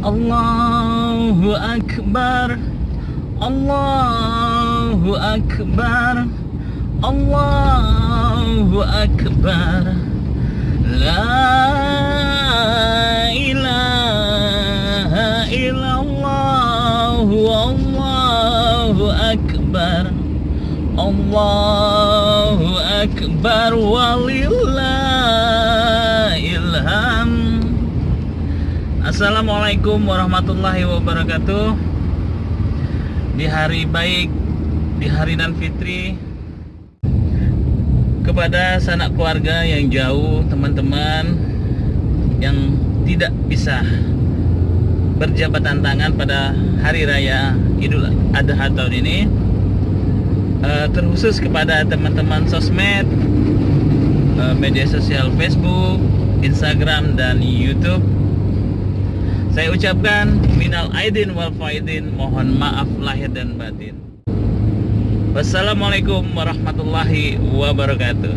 Allahu Akbar, Allahu Akbar, Allahu Akbar. La ilaha illallah, Allahu Akbar, Allahu Akbar, walillahil hamd. Assalamualaikum warahmatullahi wabarakatuh. Di hari baik, di hari Idul Fitri, kepada sanak keluarga yang jauh, teman-teman yang tidak bisa berjabatan tangan pada hari raya Idul Adha tahun ini, terkhusus kepada teman-teman sosmed, media sosial Facebook, Instagram, dan YouTube, saya ucapkan minal aidin wal faidin, mohon maaf lahir dan batin. Wassalamualaikum warahmatullahi wabarakatuh.